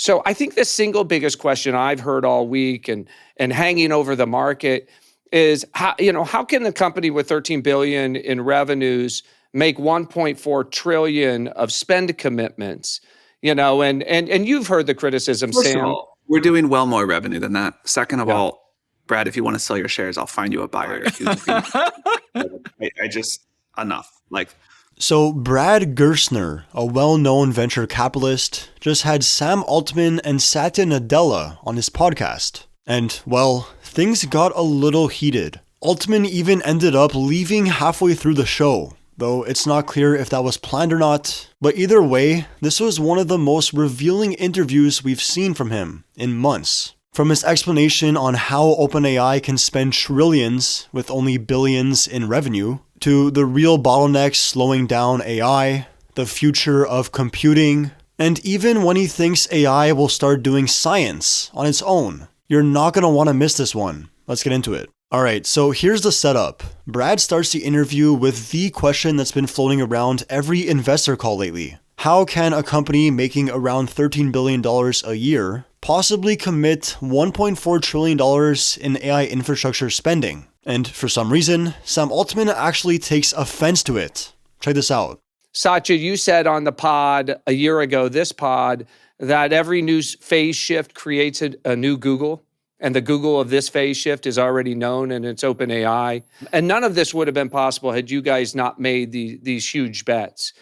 So I think the single biggest question I've heard all week and hanging over the market is how can the company with 13 billion in revenues make 1.4 trillion of spend commitments? And you've heard the criticism, First of Sam. all, we're doing well more revenue than that. Second of all, Brad, if you want to sell your shares, I'll find you a buyer. Enough. So Brad Gerstner, a well-known venture capitalist, just had Sam Altman and Satya Nadella on his podcast. And, well, things got a little heated. Altman even ended up leaving halfway through the show, though it's not clear if that was planned or not. But either way, this was one of the most revealing interviews we've seen from him in months. From his explanation on how OpenAI can spend trillions with only billions in revenue, to the real bottlenecks slowing down AI, the future of computing, and even when he thinks AI will start doing science on its own. You're not going to want to miss this one. Let's get into it. Alright, so here's the setup. Brad starts the interview with the question that's been floating around every investor call lately. How can a company making around $13 billion a year possibly commit $1.4 trillion in AI infrastructure spending? And for some reason, Sam Altman actually takes offense to it. Check this out. Satya, you said on the pod a year ago, this pod, that every new phase shift creates a new Google. And the Google of this phase shift is already known, and it's OpenAI. And none of this would have been possible had you guys not made these huge bets.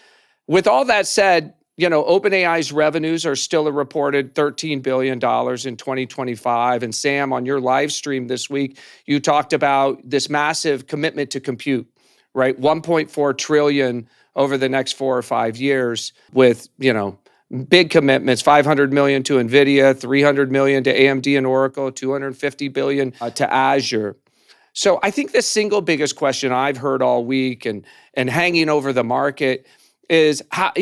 With all that said, OpenAI's revenues are still a reported $13 billion in 2025. And Sam, on your live stream this week, you talked about this massive commitment to compute, right? 1.4 trillion over the next 4 or 5 years with, big commitments, 500 million to NVIDIA, 300 million to AMD and Oracle, 250 billion to Azure. So I think the single biggest question I've heard all week and hanging over the market is how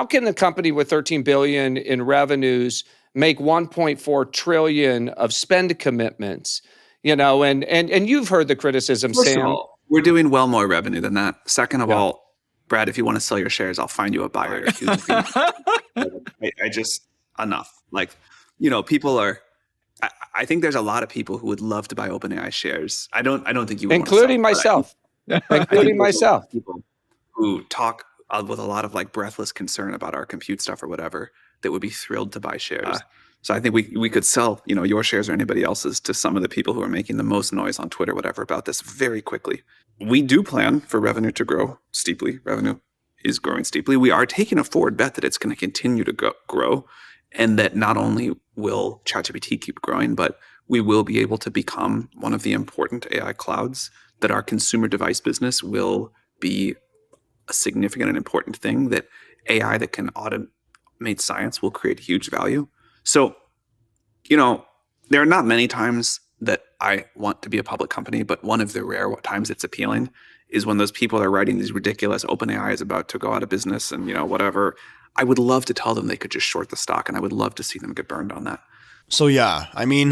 can the company with 13 billion in revenues make 1.4 trillion of spend commitments? And you've heard the criticism, First Sam. of all, we're doing well more revenue than that. Second of all, Brad, if you want to sell your shares, I'll find you a buyer. Enough. People are. I think there's a lot of people who would love to buy OpenAI shares. I don't think you would, including myself. Including myself. People who talk with a lot of breathless concern about our compute stuff or whatever that would be thrilled to buy shares. So I think we could sell your shares or anybody else's to some of the people who are making the most noise on Twitter, whatever, about this very quickly. We do plan for revenue to grow steeply. Revenue is growing steeply. We are taking a forward bet that it's going to continue to grow, and that not only will ChatGPT keep growing, but we will be able to become one of the important AI clouds, that our consumer device business will be a significant and important thing, that AI that can automate science will create huge value. So, there are not many times that I want to be a public company, but one of the rare times it's appealing is when those people are writing these ridiculous OpenAI is about to go out of business and, whatever. I would love to tell them they could just short the stock, and I would love to see them get burned on that. So yeah,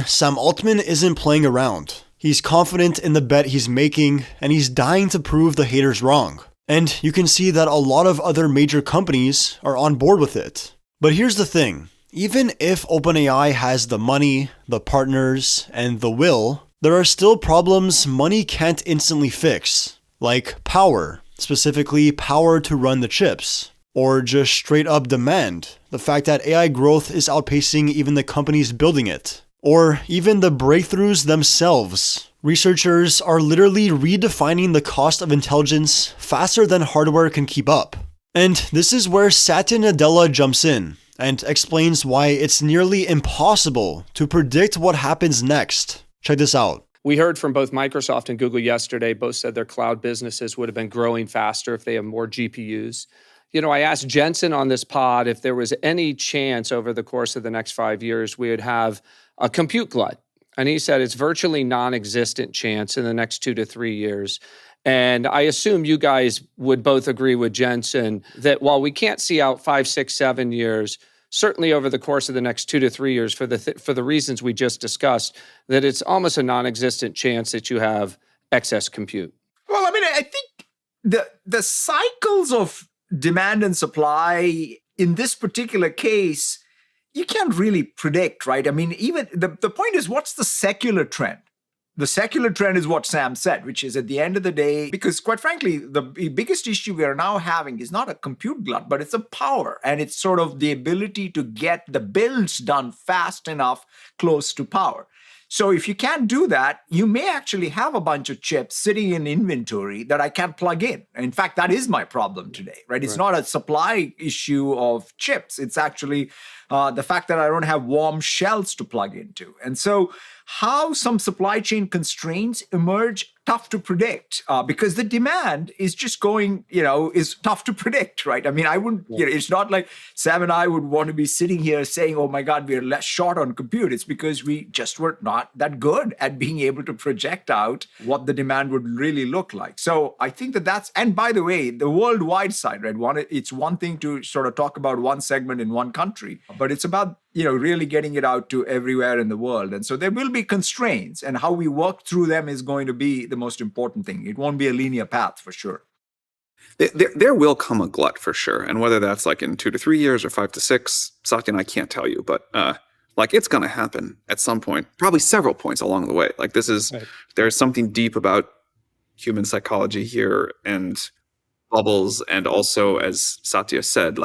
Sam Altman isn't playing around. He's confident in the bet he's making, and he's dying to prove the haters wrong. And you can see that a lot of other major companies are on board with it. But here's the thing. Even if OpenAI has the money, the partners, and the will, there are still problems money can't instantly fix, like power, specifically power to run the chips, or just straight up demand, the fact that AI growth is outpacing even the companies building it, or even the breakthroughs themselves. Researchers are literally redefining the cost of intelligence faster than hardware can keep up. And this is where Satya Nadella jumps in and explains why it's nearly impossible to predict what happens next. Check this out. We heard from both Microsoft and Google yesterday. Both said their cloud businesses would have been growing faster if they have more GPUs. I asked Jensen on this pod if there was any chance over the course of the next 5 years we would have a compute glut. And he said it's virtually non-existent chance in the next 2 to 3 years. And I assume you guys would both agree with Jensen that while we can't see out 5, 6, 7 years, certainly over the course of the next 2 to 3 years for the reasons we just discussed, that it's almost a non-existent chance that you have excess compute. Well, I think the cycles of demand and supply in this particular case you can't really predict, right? I mean, even the point is, what's the secular trend? The secular trend is what Sam said, which is at the end of the day, because quite frankly, the biggest issue we are now having is not a compute glut, but it's a power. And it's sort of the ability to get the builds done fast enough close to power. So if you can't do that, you may actually have a bunch of chips sitting in inventory that I can't plug in. In fact, that is my problem today, right? It's not a supply issue of chips. It's actually the fact that I don't have warm shells to plug into. And so how some supply chain constraints emerge, tough to predict, because the demand is just going, is tough to predict, right? I mean, I wouldn't, it's not like Sam and I would want to be sitting here saying, oh my God, we're less short on compute. It's because we just were not that good at being able to project out what the demand would really look like. So I think that's, and by the way, the worldwide side, right? It's one thing to sort of talk about one segment in one country, but it's about really getting it out to everywhere in the world. And so there will be constraints, and how we work through them is going to be the most important thing. It won't be a linear path for sure. There will come a glut for sure. And whether that's like in 2 to 3 years or 5 to 6, Satya and I can't tell you, but it's going to happen at some point, probably several points along the way. Like there's something deep about human psychology here and bubbles. And also, as Satya said,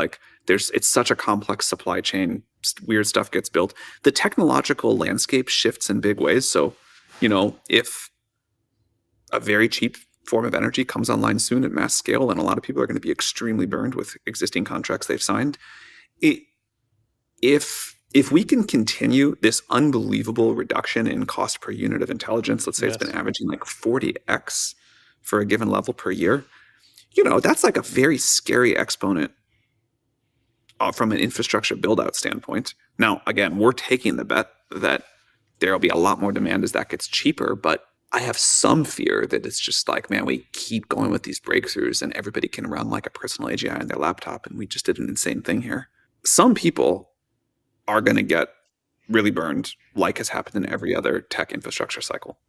it's such a complex supply chain. Weird stuff gets built. The technological landscape shifts in big ways. So, if a very cheap form of energy comes online soon at mass scale, and a lot of people are going to be extremely burned with existing contracts they've signed, if we can continue this unbelievable reduction in cost per unit of intelligence, let's say it's been averaging like 40x for a given level per year, that's like a very scary exponent from an infrastructure build-out standpoint. Now, again, we're taking the bet that there will be a lot more demand as that gets cheaper, but I have some fear that it's just like, man, we keep going with these breakthroughs and everybody can run like a personal AGI on their laptop, and we just did an insane thing here. Some people are going to get really burned, like has happened in every other tech infrastructure cycle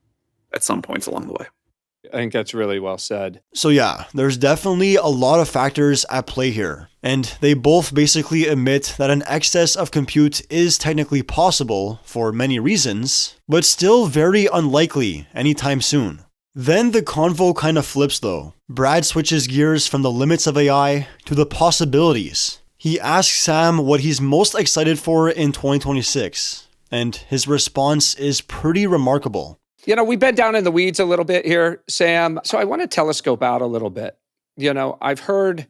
at some points along the way. I think that's really well said. So yeah, there's definitely a lot of factors at play here, and they both basically admit that an excess of compute is technically possible for many reasons, but still very unlikely anytime soon. Then the convo kind of flips though. Brad switches gears from the limits of AI to the possibilities. He asks Sam what he's most excited for in 2026, and his response is pretty remarkable. We've been down in the weeds a little bit here, Sam. So I want to telescope out a little bit. I've heard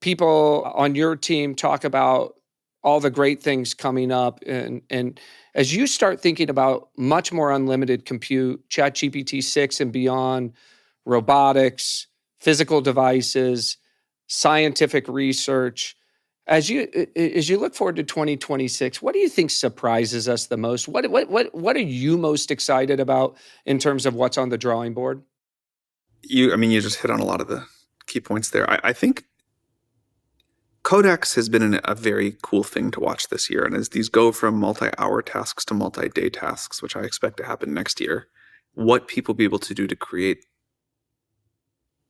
people on your team talk about all the great things coming up. And as you start thinking about much more unlimited compute, ChatGPT 6 and beyond, robotics, physical devices, scientific research, as you look forward to 2026, what do you think surprises us the most? What are you most excited about in terms of what's on the drawing board? You just hit on a lot of the key points there. I think Codex has been a very cool thing to watch this year. And as these go from multi-hour tasks to multi-day tasks, which I expect to happen next year, what people will be able to do to create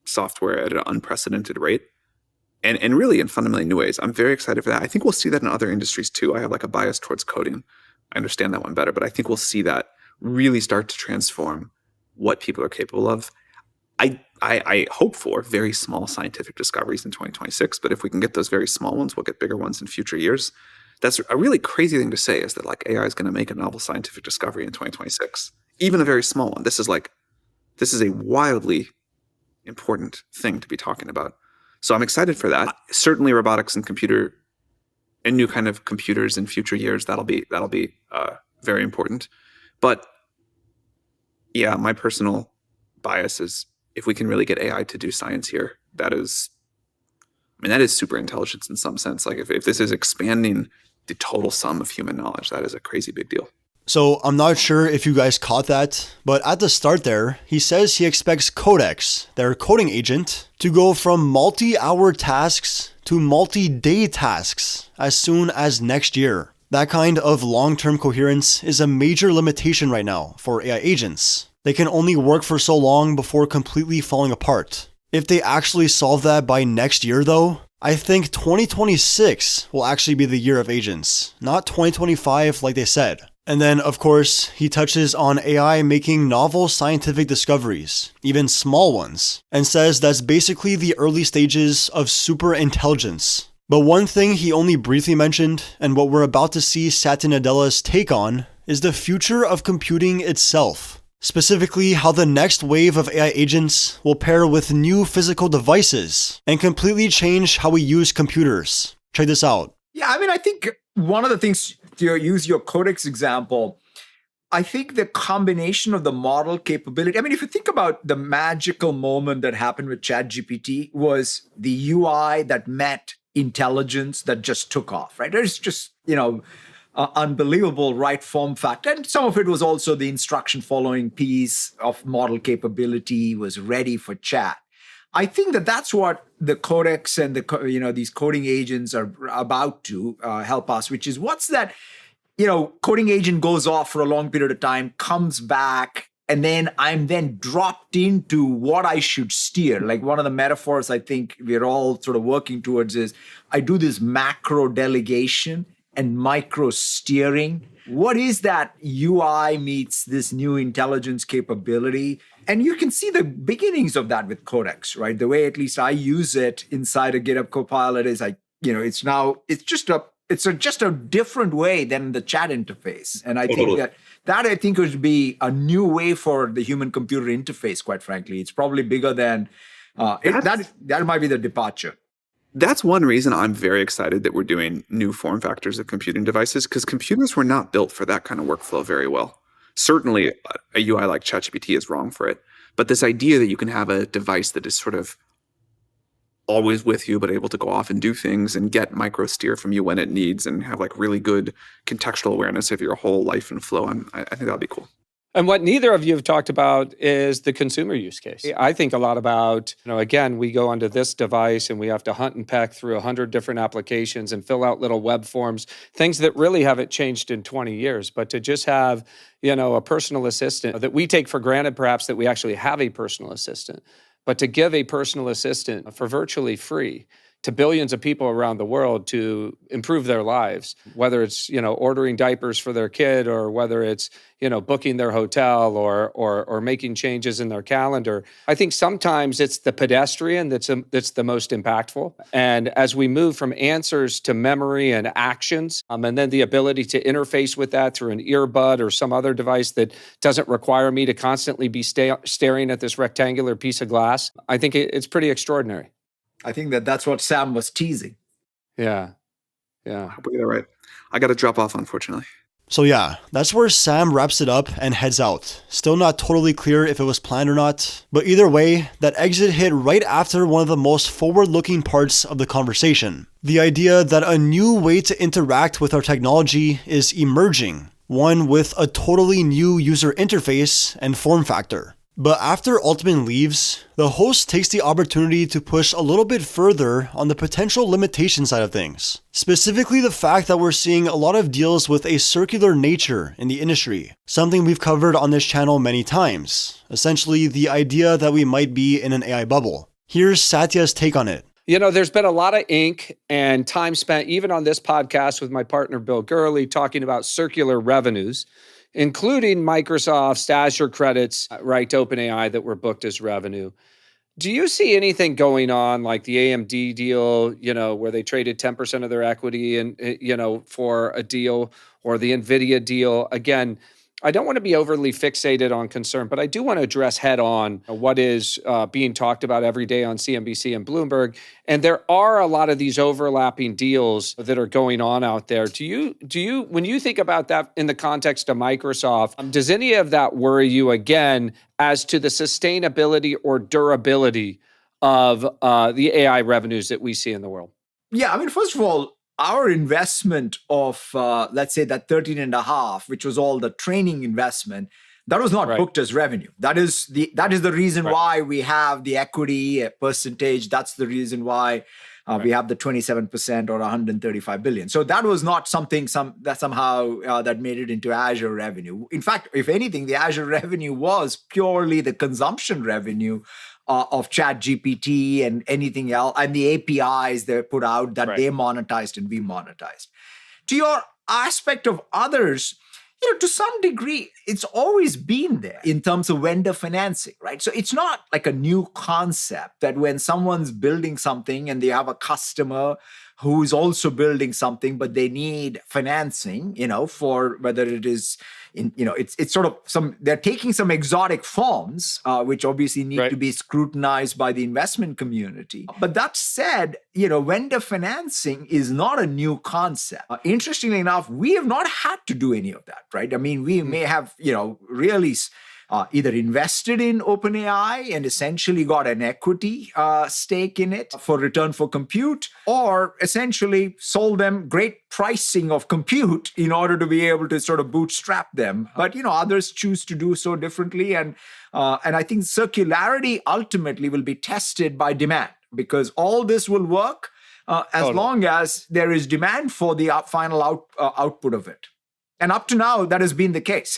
software at an unprecedented rate, and really in fundamentally new ways. I'm very excited for that. I think we'll see that in other industries too. I have like a bias towards coding. I understand that one better, but I think we'll see that really start to transform what people are capable of. I hope for very small scientific discoveries in 2026, but if we can get those very small ones, we'll get bigger ones in future years. That's a really crazy thing to say, is that like AI is going to make a novel scientific discovery in 2026, even a very small one. This is a wildly important thing to be talking about. So I'm excited for that. Certainly robotics and computer and new kind of computers in future years, that'll be very important. But yeah, my personal bias is if we can really get AI to do science here, that is super intelligence in some sense. Like if this is expanding the total sum of human knowledge, that is a crazy big deal. So I'm not sure if you guys caught that, but at the start there, he says he expects Codex, their coding agent, to go from multi-hour tasks to multi-day tasks as soon as next year. That kind of long-term coherence is a major limitation right now for AI agents. They can only work for so long before completely falling apart. If they actually solve that by next year though, I think 2026 will actually be the year of agents, not 2025 like they said. And then, of course, he touches on AI making novel scientific discoveries, even small ones, and says that's basically the early stages of superintelligence. But one thing he only briefly mentioned, and what we're about to see Satya Nadella's take on, is the future of computing itself. Specifically, how the next wave of AI agents will pair with new physical devices and completely change how we use computers. Check this out. Yeah, I mean, I think one of the things, to use your Codex example, I think the combination of the model capability, I mean, if you think about the magical moment that happened with ChatGPT was the UI that met intelligence that just took off, right? It's just, unbelievable right form factor. And some of it was also the instruction following piece of model capability was ready for chat. I think that that's what the Codex and these coding agents are about to help us, which is what's that, coding agent goes off for a long period of time, comes back, and then I'm then dropped into what I should steer. Like one of the metaphors I think we're all sort of working towards is I do this macro delegation and micro steering. What is that UI meets this new intelligence capability? And you can see the beginnings of that with Codex, right? The way at least I use it inside a GitHub Copilot is it's just a different way than the chat interface. And I think that I think would be a new way for the human computer interface, quite frankly. It's probably bigger than that might be the departure. That's one reason I'm very excited that we're doing new form factors of computing devices, because computers were not built for that kind of workflow very well. Certainly, a UI like ChatGPT is wrong for it. But this idea that you can have a device that is sort of always with you, but able to go off and do things and get micro steer from you when it needs and have like really good contextual awareness of your whole life and flow, I think that'll be cool. And what neither of you have talked about is the consumer use case. I think a lot about, again, we go onto this device and we have to hunt and peck through 100 different applications and fill out little web forms, things that really haven't changed in 20 years. But to just have, a personal assistant that we take for granted, perhaps that we actually have a personal assistant, but to give a personal assistant for virtually free to billions of people around the world to improve their lives, whether it's, ordering diapers for their kid or whether it's, booking their hotel or making changes in their calendar. I think sometimes it's the pedestrian that's the most impactful. And as we move from answers to memory and actions, and then the ability to interface with that through an earbud or some other device that doesn't require me to constantly be staring at this rectangular piece of glass, I think it's pretty extraordinary. I think that's what Sam was teasing. Yeah. I hope we get it right. I got to drop off, unfortunately. So yeah, that's where Sam wraps it up and heads out. Still not totally clear if it was planned or not, but either way, that exit hit right after one of the most forward-looking parts of the conversation. The idea that a new way to interact with our technology is emerging, one with a totally new user interface and form factor. But after Altman leaves, the host takes the opportunity to push a little bit further on the potential limitation side of things. Specifically the fact that we're seeing a lot of deals with a circular nature in the industry, something we've covered on this channel many times. Essentially the idea that we might be in an AI bubble. Here's Satya's take on it. There's been a lot of ink and time spent, even on this podcast with my partner, Bill Gurley, talking about circular revenues, including Microsoft's Azure credits, right, to OpenAI that were booked as revenue. Do you see anything going on like the AMD deal, where they traded 10% of their equity and, for a deal, or the NVIDIA deal? Again, I don't want to be overly fixated on concern, but I do want to address head on what is being talked about every day on CNBC and Bloomberg. And there are a lot of these overlapping deals that are going on out there. Do you, when you think about that in the context of Microsoft, does any of that worry you again as to the sustainability or durability of the AI revenues that we see in the world? Yeah, I mean, first of all, our investment of, let's say that 13.5, which was all the training investment, that was not booked as revenue. That is the reason why we have the equity percentage. That's the reason why We have the 27% or 135 billion. So that was not something that somehow that made it into Azure revenue. In fact, if anything, the Azure revenue was purely the consumption revenue of ChatGPT and anything else, and the APIs they put out that they monetized and we monetized. To your aspect of others, to some degree, it's always been there in terms of vendor financing, right? So it's not like a new concept that when someone's building something and they have a customer who's also building something, but they need financing, for whether it is it's sort of they're taking some exotic forms, which obviously need to be scrutinized by the investment community. But that said, vendor financing is not a new concept. Interestingly enough, we have not had to do any of that, right? I mean, we may have, really either invested in OpenAI and essentially got an equity stake in it for return for compute, or essentially sold them great pricing of compute in order to be able to sort of bootstrap them. But others choose to do so differently, and I think circularity ultimately will be tested by demand, because all this will work as long as there is demand for the final output of it. And up to now, that has been the case.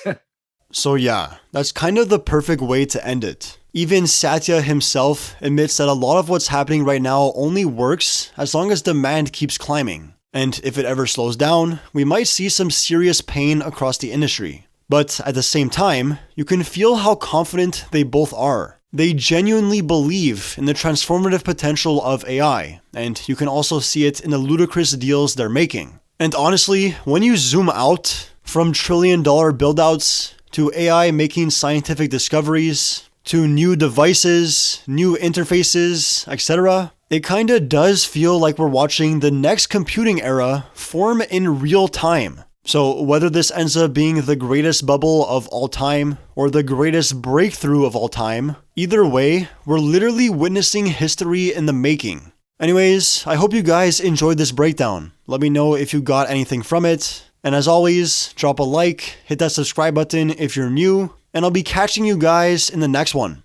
So yeah, that's kind of the perfect way to end it. Even Satya himself admits that a lot of what's happening right now only works as long as demand keeps climbing. And if it ever slows down, we might see some serious pain across the industry. But at the same time, you can feel how confident they both are. They genuinely believe in the transformative potential of AI, and you can also see it in the ludicrous deals they're making. And honestly, when you zoom out from trillion-dollar buildouts to AI making scientific discoveries, to new devices, new interfaces, etc., it kinda does feel like we're watching the next computing era form in real time. So whether this ends up being the greatest bubble of all time or the greatest breakthrough of all time, either way, we're literally witnessing history in the making. Anyways, I hope you guys enjoyed this breakdown. Let me know if you got anything from it. And as always, drop a like, hit that subscribe button if you're new, and I'll be catching you guys in the next one.